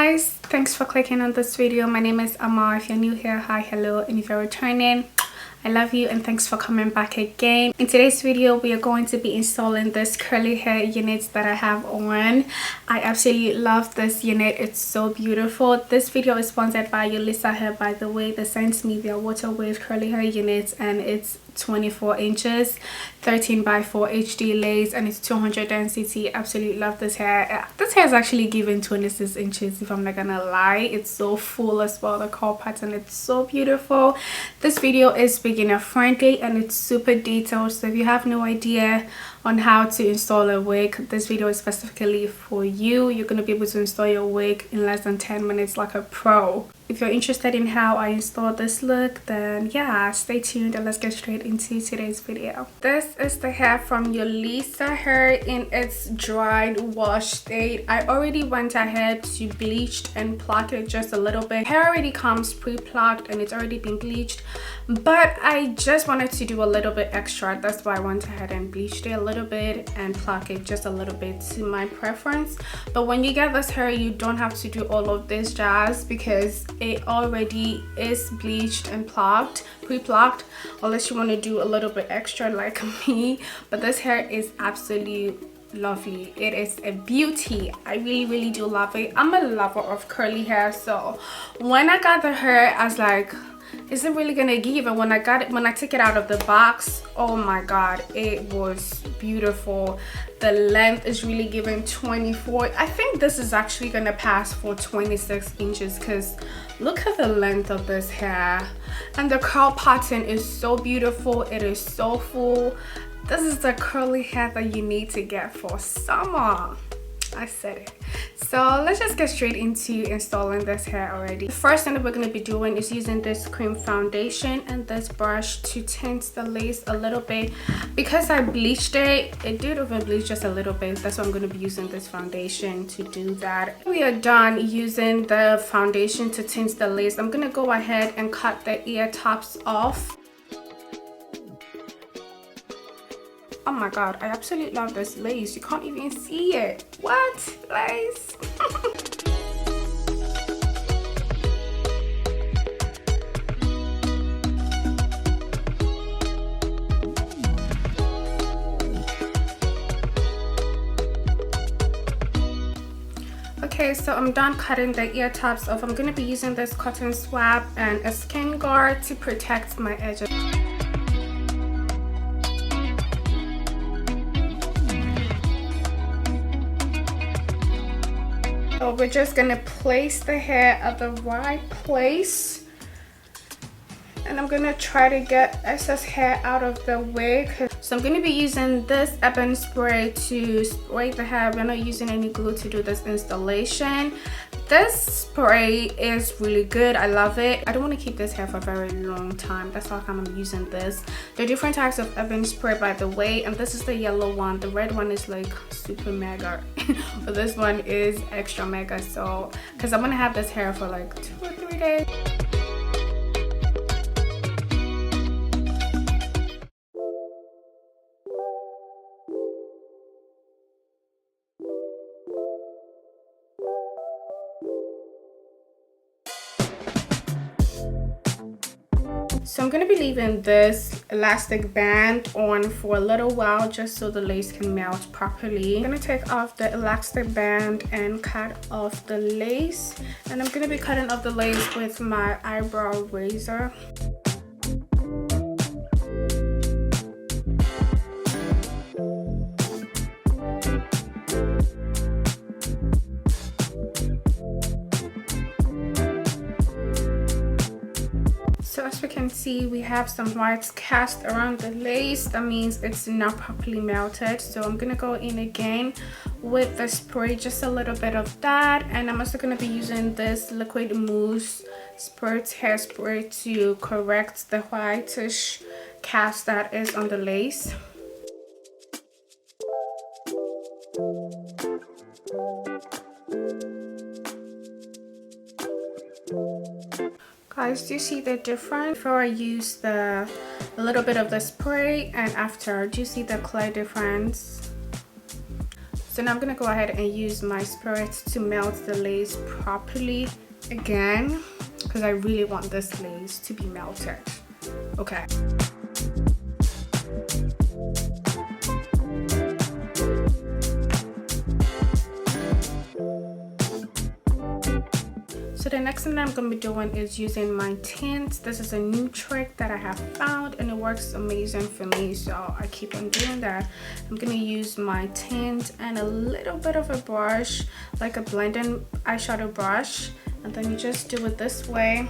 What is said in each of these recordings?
guys, thanks for clicking on this video. My name is Ama. If you're new here, hi, hello, and if you're returning, I love you and thanks for coming back again. In today's video, we are going to be installing this curly hair unit that I have on. I absolutely love this unit. It's so beautiful. This video is sponsored by Yolissa Hair, by the way. They sent me their water wave curly hair units and it's 24 inches, 13 by 4 HD lace, and it's 200 density. Absolutely love this hair. This hair is actually given 26 inches if I'm not gonna lie. It's so full as well. The curl pattern, it's so beautiful. This video is beginner friendly and it's super detailed, so if you have no idea on how to install a wig, this video is specifically for you. You're going to be able to install your wig in less than 10 minutes like a pro. If you're interested in how I install this look, then yeah, stay tuned and let's get straight into today's video. This is the hair from Yolissa Hair in its dried wash state. I already went ahead to bleached and pluck it just a little bit. Hair already comes pre-plucked and it's already been bleached, but I just wanted to do a little bit extra. That's why I went ahead and bleached it a little bit and pluck it just a little bit to my preference. But when you get this hair, you don't have to do all of this jazz because it already is bleached and plucked, pre-plucked, unless you want to do a little bit extra like me. But this hair is absolutely lovely. It is a beauty. I really do love it. I'm a lover of curly hair, so when I got the hair I was like, is it really gonna give? And when I took it out of the box, oh my god, it was beautiful. The length is really giving 24. I think this is actually gonna pass for 26 inches because look at the length of this hair, and the curl pattern is so beautiful. It is so full. This is the curly hair that you need to get for summer. I said it. So let's just get straight into installing this hair already. The first thing that we're going to be doing is using this cream foundation and this brush to tint the lace a little bit. Because I bleached it, it did over bleach just a little bit. That's why I'm going to be using this foundation to do that. We are done using the foundation to tint the lace. I'm going to go ahead and cut the ear tops off. Oh my god, I absolutely love this lace. You can't even see it. What? Lace? Okay, so I'm done cutting the ear tops off. I'm going to be using this cotton swab and a skin guard to protect my edges. So we're just gonna place the hair at the right place, and I'm gonna try to get excess hair out of the wig. So I'm gonna be using this ebony spray to spray the hair. We're not using any glue to do this installation. This spray is really good. I love it. I don't want to keep this hair for a very long time. That's how come I'm using this. There are different types of ebony spray, by the way, and this is the yellow one. The red one is like super mega but this one is extra mega, so because I'm gonna have this hair for like 2 or 3 days. So I'm going to be leaving this elastic band on for a little while just so the lace can melt properly. I'm going to take off the elastic band and cut off the lace. And I'm going to be cutting off the lace with my eyebrow razor. So as we can see, we have some whites cast around the lace. That means it's not properly melted. So I'm gonna go in again with the spray, just a little bit of that. And I'm also gonna be using this liquid mousse hairspray to correct the whitish cast that is on the lace. Guys, do you see the difference? Before I use a little bit of the spray and after, do you see the clear difference? So now I'm gonna go ahead and use my spirits to melt the lace properly again, because I really want this lace to be melted. Okay. So the next thing that I'm going to be doing is using my tint. This is a new trick that I have found and it works amazing for me, so I keep on doing that. I'm going to use my tint and a little bit of a brush, like a blending eyeshadow brush, and then you just do it this way.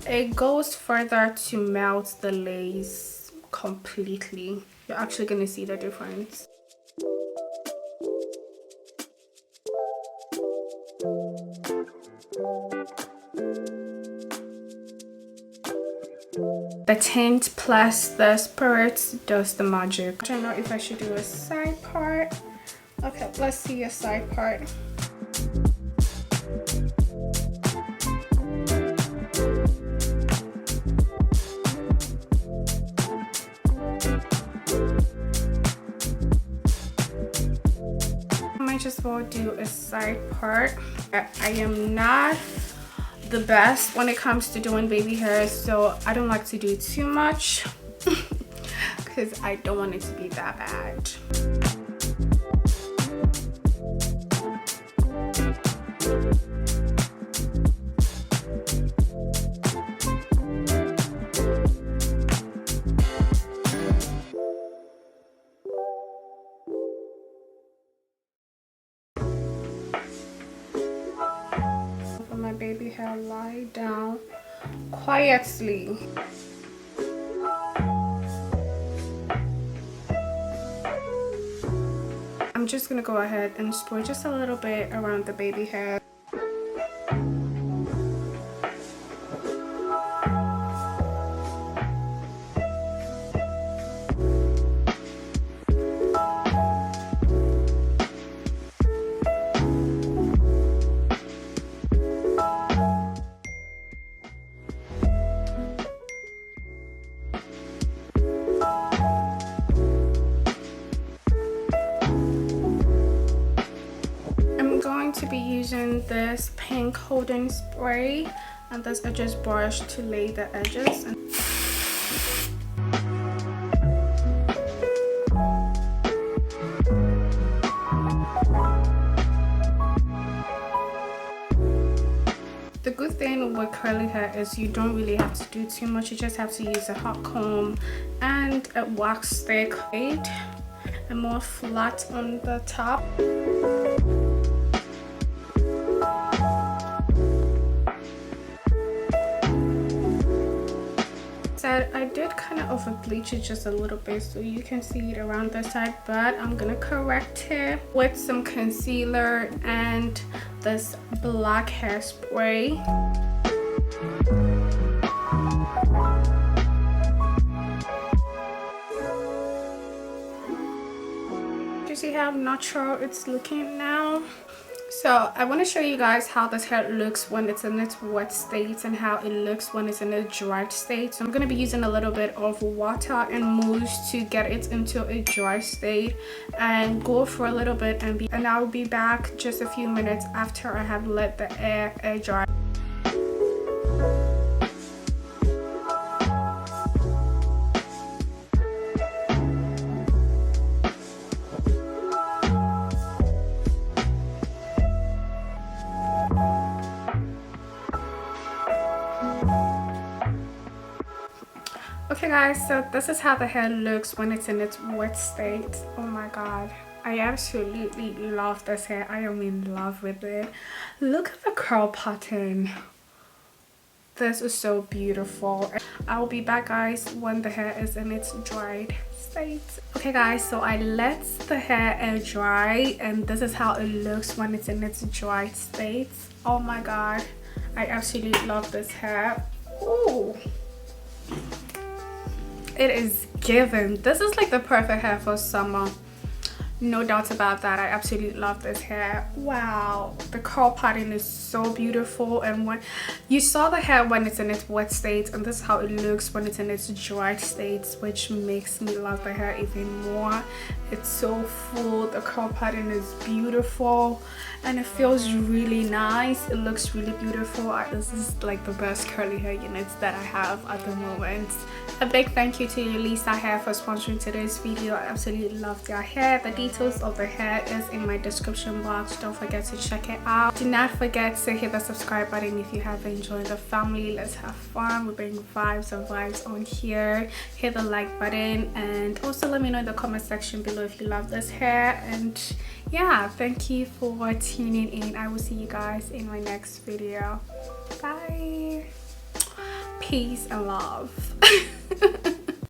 It goes further to melt the lace completely. You're actually going to see the difference. The tint plus the spirits does the magic. I don't know if I should do a side part. Okay, let's see a side part. I might just well do a side part. I am not the best when it comes to doing baby hair, so I don't like to do too much because I don't want it to be that bad. My baby hair lie down quietly. I'm just gonna go ahead and spray just a little bit around the baby hair. To be using this pink holding spray and this edges brush to lay the edges. The good thing with curly hair is you don't really have to do too much. You just have to use a hot comb and a wax stick and more flat on the top. I did kind of over bleach it just a little bit so you can see it around the side, but I'm gonna correct it with some concealer and this black hairspray. You see how natural it's looking now? So I want to show you guys how this hair looks when it's in its wet state and how it looks when it's in a dry state. So I'm going to be using a little bit of water and mousse to get it into a dry state and go for a little bit, and I'll be back just a few minutes after I have let the air dry. Okay guys, so this is how the hair looks when it's in its wet state. Oh my god, I absolutely love this hair. I am in love with it. Look at the curl pattern. This is so beautiful. I'll be back guys when the hair is in its dried state. Okay guys, so I let the hair air dry and this is how it looks when it's in its dried state. Oh my god, I absolutely love this hair. Ooh, it is given. This is like the perfect hair for summer. No doubt about that. I absolutely love this hair. Wow, the curl pattern is so beautiful. And when you saw the hair when it's in its wet state, and this is how it looks when it's in its dry state, which makes me love the hair even more. It's so full, the curl pattern is beautiful, and it feels really nice. It looks really beautiful. This is like the best curly hair units that I have at the moment. A big thank you to Yolissa Hair for sponsoring today's video. I absolutely love their hair. The details of the hair is in my description box. Don't forget to check it out. Do not forget to hit the subscribe button if you haven't joined the family. Let's have fun. We bring vibes and vibes on here. Hit the like button, and also let me know in the comment section below if you love this hair. And yeah, thank you for tuning in. I will see you guys in my next video. Bye. Peace and love.